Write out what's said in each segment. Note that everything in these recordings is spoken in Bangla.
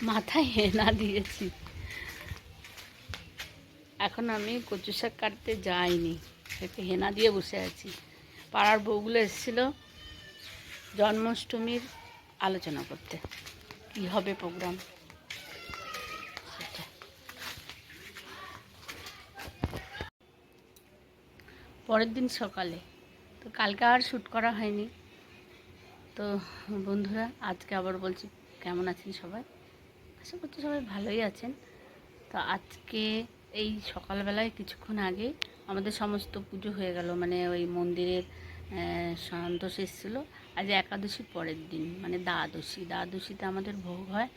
মাথায় হেনা দিয়েছি। এখন আমি কচু শাক কাটতে যাইনি, একটু হেনা দিয়ে বসে আছি। পাড়ার বউগুলো এসেছিল জন্মাষ্টমীর আলোচনা করতে, কী হবে প্রোগ্রাম সেটা। পরের দিন সকালে, তো কালকে আর শ্যুট করা হয়নি। তো বন্ধুরা, আজকে আবার বলছি, কেমন আছেন সবাই? আশা করছি সবাই ভালোই আছেন। তো আজকে এই সকালবেলায় কিছুক্ষণ আগে আমাদের সমস্ত পুজো হয়ে গেল, মানে ওই মন্দিরের সন্তোষ এসেছিলো। আজ একাদশী পরের দিন, মানে দ্বাদশীতে আমাদের ভোগ হয়,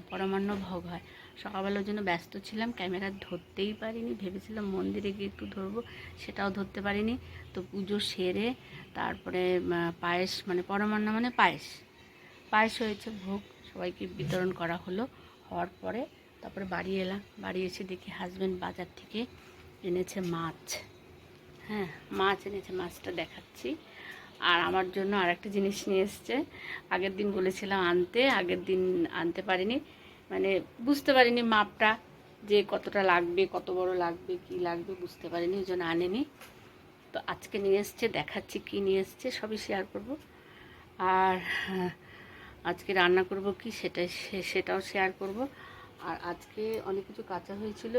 পরমান্ন ভোগ হয়। সকালবেলার জন্য ব্যস্ত ছিলাম, ক্যামেরা ধরতেই পারিনি, ভেবেছিলাম মন্দিরে গিয়ে একটু ধরবো, সেটাও ধরতে পারিনি। তো পুজো সেরে তারপরে পায়েস, মানে পরমান্ন মানে পায়েস হয়েছে, ভোগ সবাইকে বিতরণ করা হলো। হওয়ার পরে তারপরে বাড়ি এলাম। বাড়ি এসে দেখি হাজব্যান্ড বাজার থেকে এনেছে মাছ। হ্যাঁ, মাছ এনেছে, মাছটা দেখাচ্ছি। আর আমার জন্য আর একটা জিনিস নিয়ে এসছে। আগের দিন বলেছিলাম আনতে, আগের দিন আনতে পারিনি, মানে বুঝতে পারিনি মাপটা, যে কতটা লাগবে, কত বড় লাগবে, কি লাগবে বুঝতে পারিনি, ওই জন্য আনেনি। তো আজকে নিয়ে এসছে, দেখাচ্ছি কি নিয়ে এসছে, সবই শেয়ার করব। আর আজকে রান্না করব কি সেটাও শেয়ার করব। আর আজকে অনেক কিছু কাঁচা হয়েছিল,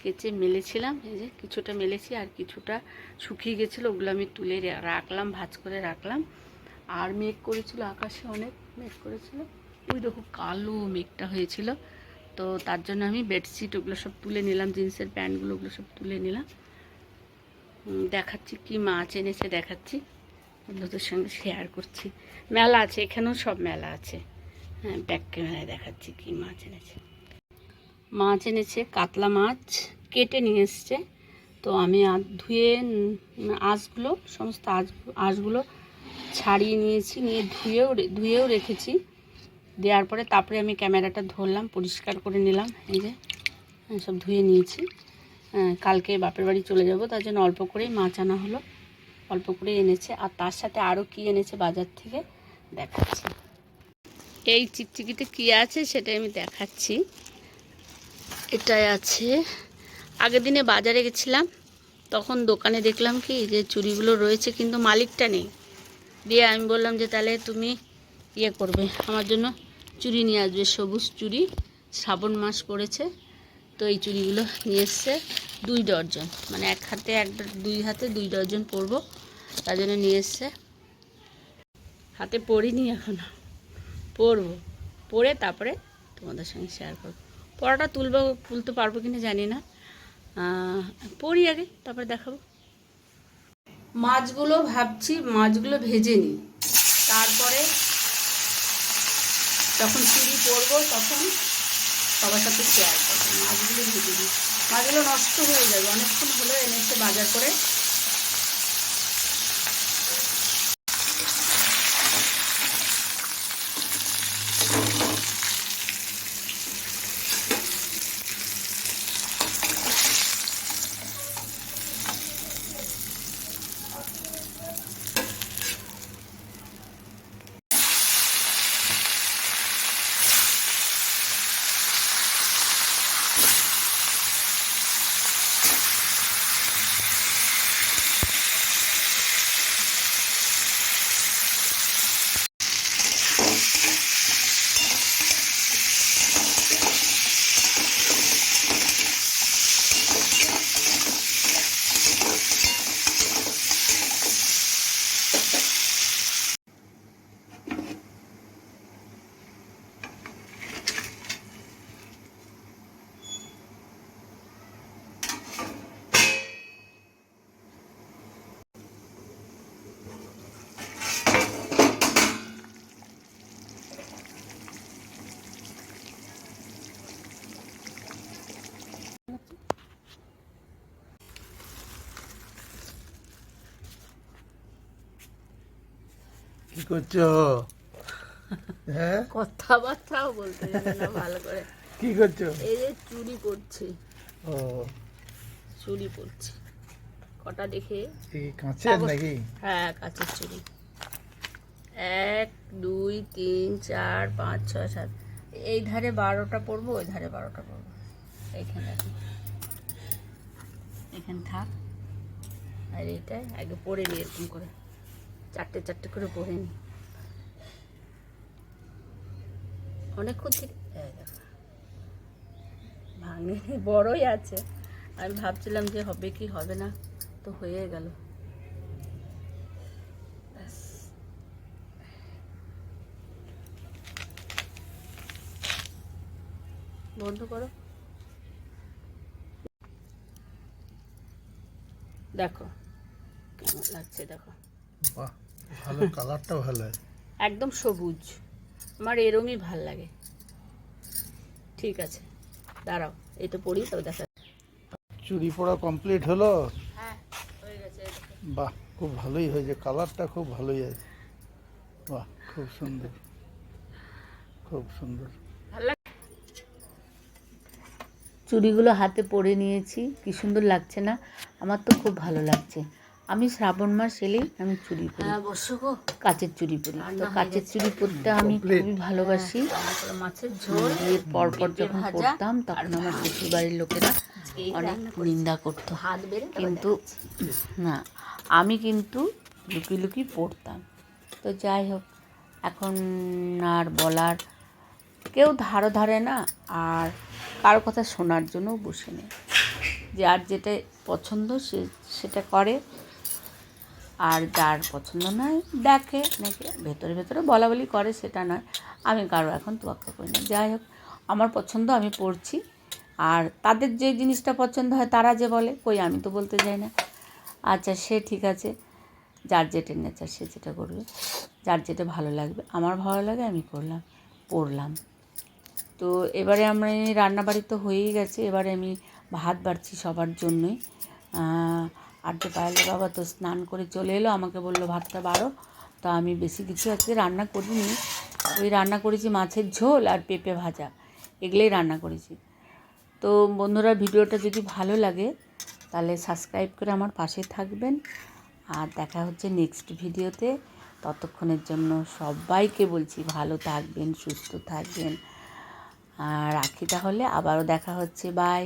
কেচে মেলেছিলাম, এই যে কিছুটা মেলেছি, আর কিছুটা শুকিয়ে গেছিলো, ওগুলো আমি তুলে রাখলাম, ভাঁজ করে রাখলাম। আর মেঘ করেছিল, আকাশে অনেক মেঘ করেছিল, ওই দেখো কালো মেঘটা হয়েছিল। তো তার জন্য আমি বেডশিট ওগুলো সব তুলে নিলাম, জিন্সের প্যান্টগুলো ওগুলো সব তুলে নিলাম। দেখাচ্ছি কি মাছ এনেছে, দেখাচ্ছি, বন্ধুদের সঙ্গে শেয়ার করছি। মেলা আছে, এখানেও সব মেলা আছে। হ্যাঁ, ব্যাক ক্যামেরায় দেখাচ্ছি কি মাছ এনেছে। মাছ এনেছে কাতলা মাছ, কেটে নিয়ে এসছে। তো আমি ধুয়ে আঁশগুলো, সমস্ত আঁশগুলো ছাড়িয়ে নিয়েছি, নিয়ে ধুয়েও রেখেছি। দেওয়ার পরে তারপরে আমি ক্যামেরাটা ধরলাম, পরিষ্কার করে নিলাম, এই যে সব ধুয়ে নিয়েছি। কালকে বাপের বাড়ি চলে যাব, তার জন্য অল্প করেই মাছ আনা হলো, অল্প করে এনেছে। আর তার সাথে আরও কি এনেছে বাজার থেকে দেখাচ্ছি। এই চিকচিকিতে কী আছে সেটাই আমি দেখাচ্ছি। এটাই আছে, আগের দিনে বাজারে গেছিলাম, তখন দোকানে দেখলাম কি যে চুড়িগুলো রয়েছে কিন্তু মালিকটা নেই। দিয়ে আমি বললাম যে তাহলে তুমি ইয়ে করবে, আমার জন্য চুড়ি নিয়ে আসবে, সবুজ চুড়ি, শ্রাবণ মাস পড়েছে। তো এই চুড়িগুলো নিয়ে এসছে 2 ডজন, মানে দুই হাতে 2 ডজন পরবো, তার জন্য নিয়ে এসছে। হাতে পরিনি এখনো, পরবো, পরে তারপরে তোমাদের সঙ্গে শেয়ার করবো। পরাটা তুলতে পারবো কিনা জানি না, পরি আগে, তারপরে দেখাবো। মাছগুলো ভাবছি মাছগুলো ভেজে নিই, তারপরে যখন চুড়ি পরবো তখন সবার সাথে শেয়ার করবো। মাছগুলো ভেজে নিই, মাছগুলো নষ্ট হয়ে যাবে, অনেকক্ষণ হলো এনেছে বাজার করে। কি করছো? হ্যাঁ, কথাবার্তাও বলতে জানি না ভালো করে। কি করছো? এই যে চুড়ি পরছি, ও, চুড়ি পরছি, কটা দেখে। এই কাঁচের নাকি? হ্যাঁ, কাঁচের চুড়ি। 1 2 3 4 5 6 7, এই ধারে 12টা পরবো, ওই ধারে 12টা পরবো। এইখানে রাখি, এখানে থাক। আর এইটা আগে পরে নিই এরকম করে, চারটে চারটে করে পরে নিই। অনেকক্ষণ থেকে ভাঙে, বড়ই আছে। আমি ভাবছিলাম যে হবে কি হবে না, তো হয়ে গেল। বন্ধ করো। দেখো কেমন লাগছে, দেখো বাহ, ভালো, কালারটা ভালো। একদম সবুজ, আমার এরমই ভাল লাগে। ঠিক আছে, দাঁড়াও, এই তো পড়ি, তো দেখা। চুড়ি পরা কমপ্লিট হলো? হ্যাঁ, হয়ে গেছে। বাহ, খুব ভালোই হয়েছে, কালারটা খুব ভালোই আছে। বাহ, খুব সুন্দর, খুব সুন্দর। চুড়িগুলো হাতে পরে নিয়েছি, কি সুন্দর লাগছে না? আমার তো খুব ভালো লাগছে। আমি শ্রাবণ মাস এলেই আমি চুড়ি পরি, কাচের চুড়ি পরি। তো কাচের চুড়ি পরতে আমি খুবই ভালোবাসি। মাছের ঝোল বিয়ের পরপর যখন পরতাম তখন আমার শ্বশুর বাড়ির লোকেরা অনেক নিন্দা করতো, কিন্তু না, আমি কিন্তু লুকিয়ে লুকিয়ে পরতাম। তো যাই হোক, এখন আর বলার কেউ ধারও ধারে না, আর কারো কথা শোনার জন্যও বসে নেই। যার যেটা পছন্দ সে সেটা করে, আর যার পছন্দ নয় দেখে নাকি ভেতরে ভেতরে বলা বলি করে, সেটা নয়। আমি কারো এখন তোয়াক্কা করি না। যাই হোক, আমার পছন্দ, আমি পড়ছি। আর তাদের যে জিনিসটা পছন্দ হয় তারা যে বলে, কই আমি তো বলতে যাই না। আচ্ছা, সে ঠিক আছে, যার যেটা নেচার সে যেটা করবে, যার যেটা ভালো লাগবে। আমার ভালো লাগে, আমি করলাম, পড়লাম। তো এবারে আমি রান্নাবাড়ি তো হয়েই গেছে, এবারে আমি ভাত বাড়ছি সবার জন্যই। আর যে পায়েলের বাবা তো স্নান করে চলে এলো, আমাকে বললো ভাতটা বাড়ো। তো আমি বেশি কিছু আজকে রান্না করিনি, ওই রান্না করেছি মাছের ঝোল আর পেঁপে ভাজা, এগুলোই রান্না করেছি। তো বন্ধুরা, ভিডিওটা যদি ভালো লাগে তাহলে সাবস্ক্রাইব করে আমার পাশে থাকবেন। আর দেখা হচ্ছে নেক্সট ভিডিওতে। ততক্ষণের জন্য সবাইকে বলছি ভালো থাকবেন, সুস্থ থাকবেন। আর রাখি তাহলে, আবারও দেখা হচ্ছে, বাই।